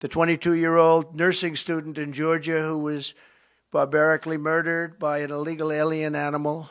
the 22-year-old nursing student in Georgia who was barbarically murdered by an illegal alien animal.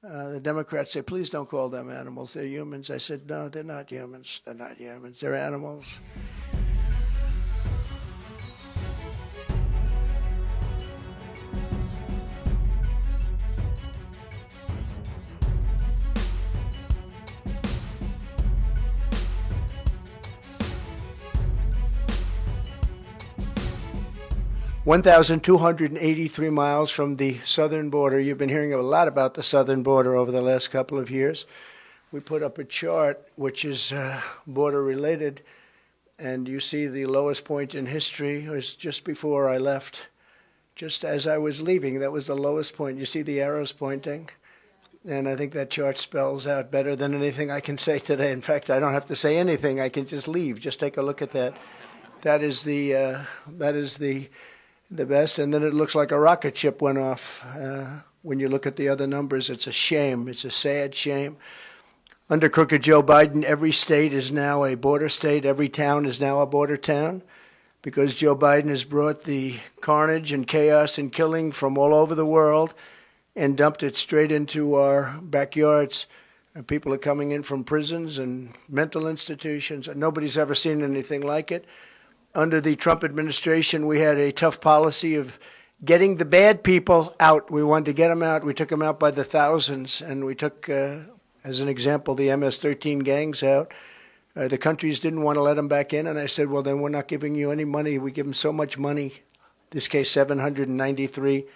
The Democrats say, please don't call them animals. They're humans. I said, no, they're not humans. They're not humans. They're animals. 1,283 miles from the southern border. You've been hearing a lot about the southern border over the last couple of years. We put up a chart which is border related, and you see the lowest point in history was just before I left. Just as I was leaving, that was the lowest point. You see the arrows pointing? And I think that chart spells out better than anything I can say today. In fact, I don't have to say anything. I can just leave. Just take a look at that. That is the best. And then it looks like a rocket ship went off. When you look at the other numbers, it's a shame. It's a sad shame. Under crooked Joe Biden, every state is now a border state. Every town is now a border town, because Joe Biden has brought the carnage and chaos and killing from all over the world and dumped it straight into our backyards. And people are coming in from prisons and mental institutions. Nobody's ever seen anything like it. Under the Trump administration, we had a tough policy of getting the bad people out. We wanted to get them out. We took them out by the thousands, and we took, as an example, the MS-13 gangs out. The countries didn't want to let them back in, and I said, well, then we're not giving you any money. We give them so much money, in this case, $793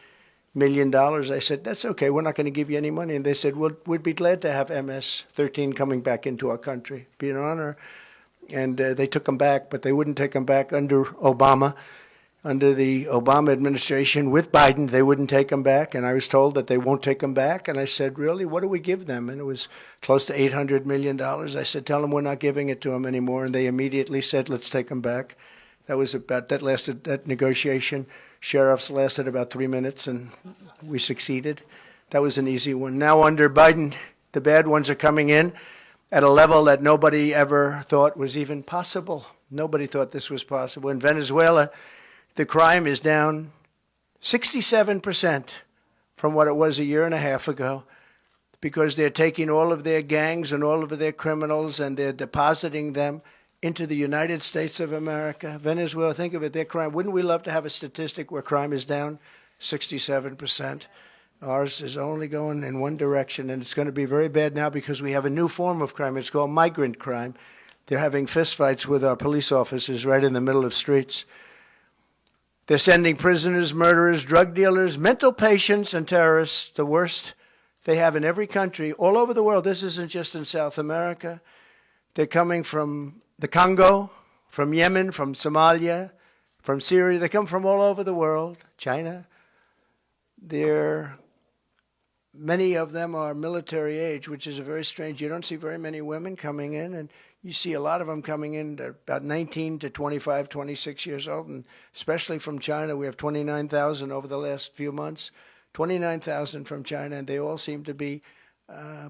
million. I said, that's okay. We're not going to give you any money. And they said, well, we'd be glad to have MS-13 coming back into our country. Be an honor. And they took them back, but they wouldn't take them back under Obama. Under the Obama administration with Biden, they wouldn't take them back. And I was told that they won't take them back. And I said, really, what do we give them? And it was close to $800 million. I said, tell them we're not giving it to them anymore. And they immediately said, let's take them back. That negotiation, sheriffs lasted about 3 minutes, and we succeeded. That was an easy one. Now under Biden, the bad ones are coming in at a level that nobody ever thought was even possible. Nobody thought this was possible. In Venezuela, the crime is down 67% from what it was a year and a half ago, because they're taking all of their gangs and all of their criminals and they're depositing them into the United States of America. Venezuela, think of it, their crime. Wouldn't we love to have a statistic where crime is down 67%? Ours is only going in one direction, and it's going to be very bad now because we have a new form of crime. It's called migrant crime. They're having fistfights with our police officers right in the middle of streets. They're sending prisoners, murderers, drug dealers, mental patients, and terrorists, the worst they have in every country, all over the world. This isn't just in South America. They're coming from the Congo, from Yemen, from Somalia, from Syria. They come from all over the world, China. Many of them are military age, which is very strange. You don't see very many women coming in, and you see a lot of them coming in about 19 to 25, 26 years old, and especially from China. We have 29,000 over the last few months, 29,000 from China, and they all seem to be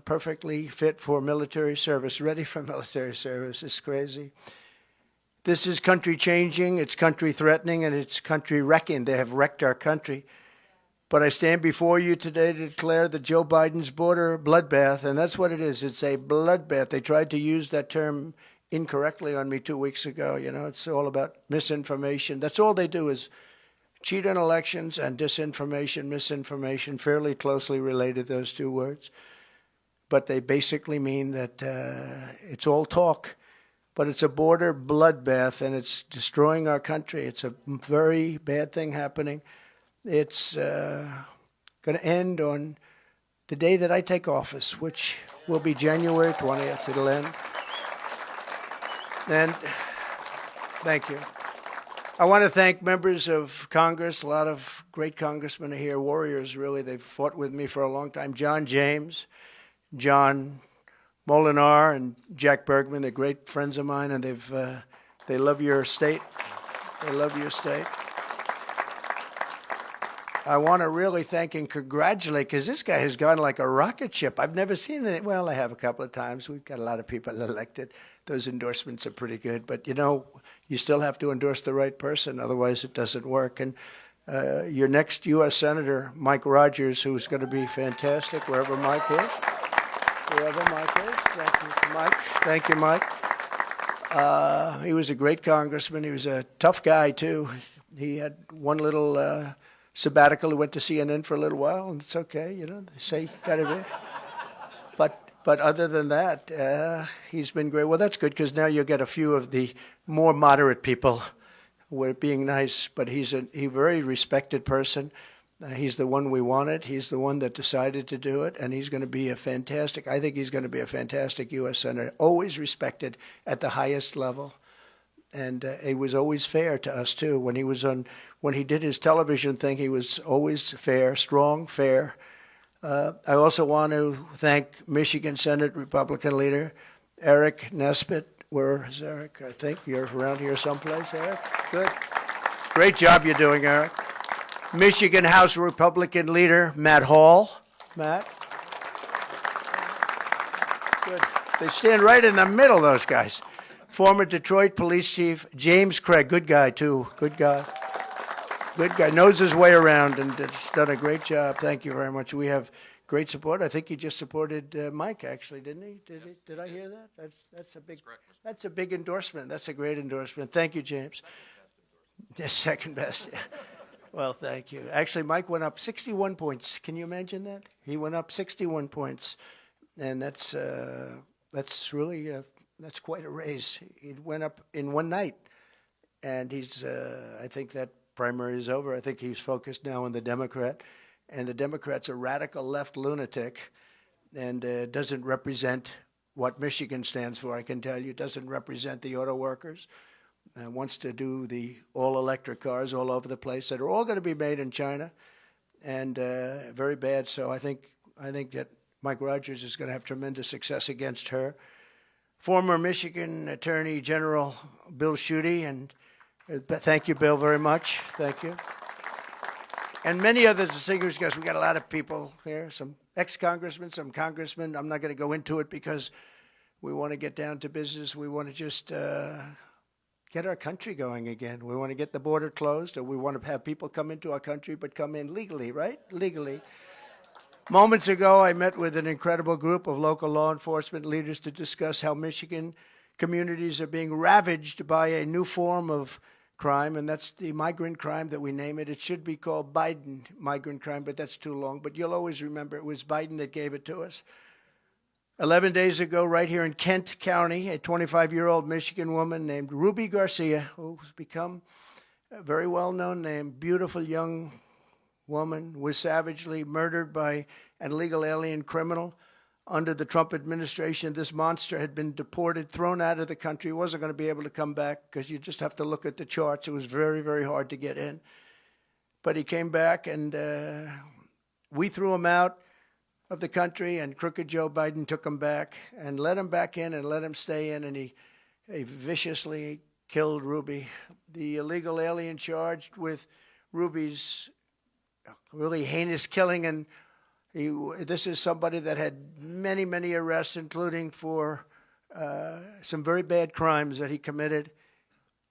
perfectly fit for military service, ready for military service. It's crazy. This is country changing, it's country threatening, and it's country wrecking. They have wrecked our country. But I stand before you today to declare that Joe Biden's border bloodbath, and that's what it is. It's a bloodbath. They tried to use that term incorrectly on me 2 weeks ago. You know, it's all about misinformation. That's all they do is cheat on elections and disinformation, misinformation, fairly closely related, those two words. But they basically mean that it's all talk. But it's a border bloodbath, and it's destroying our country. It's a very bad thing happening. It's going to end on the day that I take office, which will be January 20th. It'll end. And thank you. I want to thank members of Congress. A lot of great congressmen are here, warriors, really. They've fought with me for a long time. John James, John Molinar, and Jack Bergman. They're great friends of mine, and they love your state. They love your state. I want to really thank and congratulate, because this guy has gone like a rocket ship. I've never seen it. Well, I have a couple of times. We've got a lot of people elected. Those endorsements are pretty good. But, you know, you still have to endorse the right person, otherwise it doesn't work. And your next U.S. Senator, Mike Rogers, who's going to be fantastic, wherever Mike is. Wherever Mike is. Thank you, Mike. Thank you, Mike. He was a great congressman. He was a tough guy, too. He had one little sabbatical. He went to CNN for a little while, and it's okay, you know, they say kind of it. But other than that, he's been great. Well, that's good, because now you'll get a few of the more moderate people who are being nice. But he's a very respected person. He's the one we wanted. He's the one that decided to do it, and he's going to be I think he's going to be a fantastic U.S. Senator, always respected at the highest level. And he was always fair to us, too. When he did his television thing, he was always fair, strong, fair. I also want to thank Michigan Senate Republican leader Eric Nesbitt. Where is Eric? I think you're around here someplace, Eric. Good. Great job you're doing, Eric. Michigan House Republican leader Matt Hall. Matt. Good. They stand right in the middle, those guys. Former Detroit Police Chief James Craig. Good guy, too. Good guy. Good guy, knows his way around, and has done a great job. Thank you very much. We have great support. I think he just supported Mike, actually, didn't he? Did I hear that? That's a big endorsement. That's a great endorsement. Thank you, James. Second best. Yeah. Well, thank you. Actually, Mike went up 61 points. Can you imagine that? He went up 61 points, and that's really that's quite a raise. It went up in one night, and he's. I think that primary is over. I think he's focused now on the Democrat, and the Democrat's a radical left lunatic, and doesn't represent what Michigan stands for. I can tell you, doesn't represent the auto workers. Wants to do the all-electric cars all over the place that are all going to be made in China, and very bad. So I think that Mike Rogers is going to have tremendous success against her. Former Michigan Attorney General Bill Schuette, and thank you, Bill, very much. Thank you. And many other distinguished guests. We got a lot of people here, some ex-congressmen, some congressmen. I'm not going to go into it because we want to get down to business. We want to just get our country going again. We want to get the border closed, or we want to have people come into our country, but come in legally, right? Legally. Moments ago, I met with an incredible group of local law enforcement leaders to discuss how Michigan communities are being ravaged by a new form of crime, and that's the migrant crime that we name it. It should be called Biden migrant crime, but that's too long. But you'll always remember it was Biden that gave it to us. 11 days ago, right here in Kent County, a 25-year-old Michigan woman named Ruby Garcia, who's become a very well-known name, beautiful young woman, was savagely murdered by an illegal alien criminal. Under the Trump administration, this monster had been deported, thrown out of the country, wasn't going to be able to come back because you just have to look at the charts. It was very, very hard to get in. But he came back, and we threw him out of the country, and crooked Joe Biden took him back and let him back in and let him stay in, and he viciously killed Ruby. The illegal alien charged with Ruby's really heinous killing, and this is somebody that had many, many arrests, including for some very bad crimes that he committed.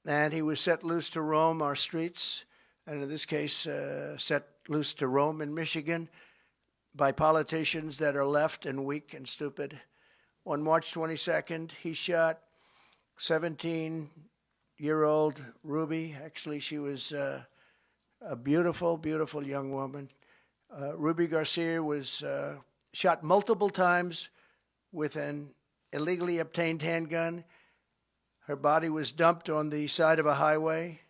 And he was set loose to roam our streets, and in this case, set loose to roam in Michigan by politicians that are left and weak and stupid. On March 22nd, he shot 17-year-old Ruby. Actually, she was a beautiful, beautiful young woman. Ruby Garcia was shot multiple times with an illegally obtained handgun. Her body was dumped on the side of a highway,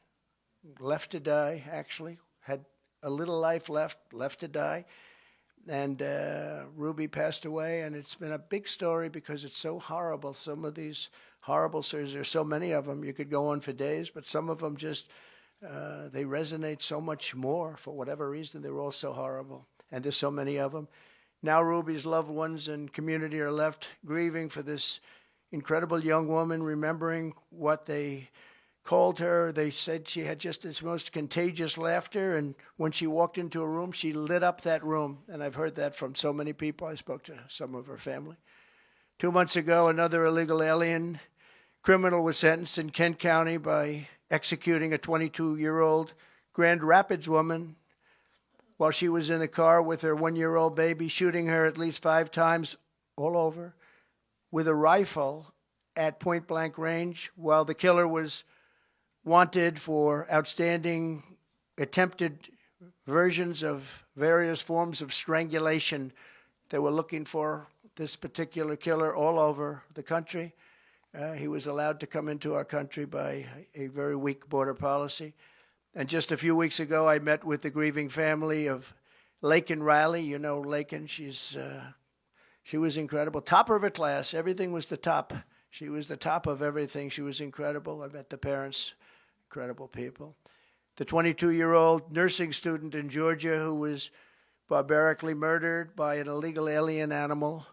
left to die, actually. Had a little life left to die. And Ruby passed away, and it's been a big story because it's so horrible. Some of these horrible stories, there's so many of them, you could go on for days, but some of them just, they resonate so much more for whatever reason. They're all so horrible, and there's so many of them. Now Ruby's loved ones and community are left grieving for this incredible young woman, remembering what they called her. They said she had just this most contagious laughter, and when she walked into a room, she lit up that room. And I've heard that from so many people. I spoke to some of her family. 2 months ago, another illegal alien criminal was sentenced in Kent County by executing a 22-year-old Grand Rapids woman while she was in the car with her 1-year-old baby, shooting her at least 5 times all over with a rifle at point-blank range, while the killer was wanted for outstanding attempted versions of various forms of strangulation. They were looking for this particular killer all over the country. He was allowed to come into our country by a very weak border policy. And just a few weeks ago, I met with the grieving family of Laken Riley. You know Laken, she was incredible. Top of her class, everything was the top. She was the top of everything. She was incredible. I met the parents, incredible people. The 22-year-old nursing student in Georgia who was barbarically murdered by an illegal alien animal.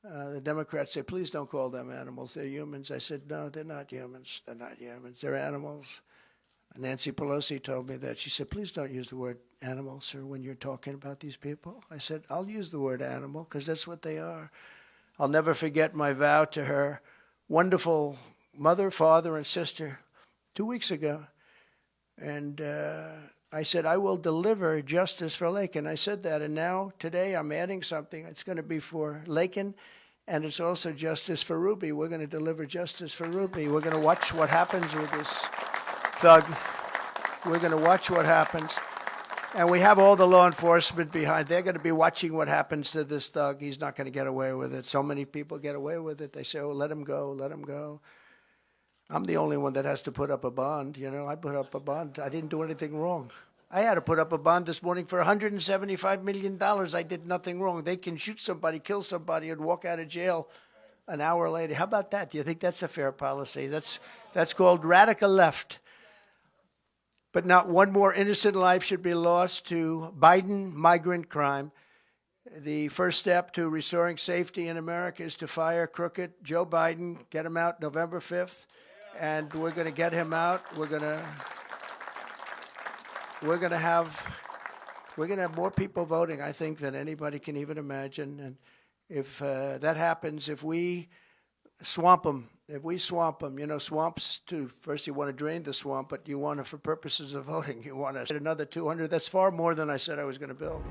The Democrats say, please don't call them animals. They're humans. I said, no, they're not humans. They're not humans. They're animals. Nancy Pelosi told me that. She said, please don't use the word animal, sir, when you're talking about these people. I said, I'll use the word animal because that's what they are. I'll never forget my vow to her wonderful mother, father, and sister 2 weeks ago. And I said, I will deliver justice for Laken. I said that, and now, today, I'm adding something. It's going to be for Laken, and it's also justice for Ruby. We're going to deliver justice for Ruby. We're going to watch what happens with this thug. We're going to watch what happens. And we have all the law enforcement behind. They're going to be watching what happens to this thug. He's not going to get away with it. So many people get away with it. They say, oh, let him go, let him go. I'm the only one that has to put up a bond. You know, I put up a bond. I didn't do anything wrong. I had to put up a bond this morning for $175 million. I did nothing wrong. They can shoot somebody, kill somebody, and walk out of jail an hour later. How about that? Do you think that's a fair policy? That's called radical left. But not one more innocent life should be lost to Biden migrant crime. The first step to restoring safety in America is to fire crooked Joe Biden, get him out November 5th, and we're going to get him out. We're going to have more people voting, I think, than anybody can even imagine. And if that happens, if we swamp them, you know, swamps too. First, you want to drain the swamp, but you want to, for purposes of voting, you want to get another 200. That's far more than I said I was going to build.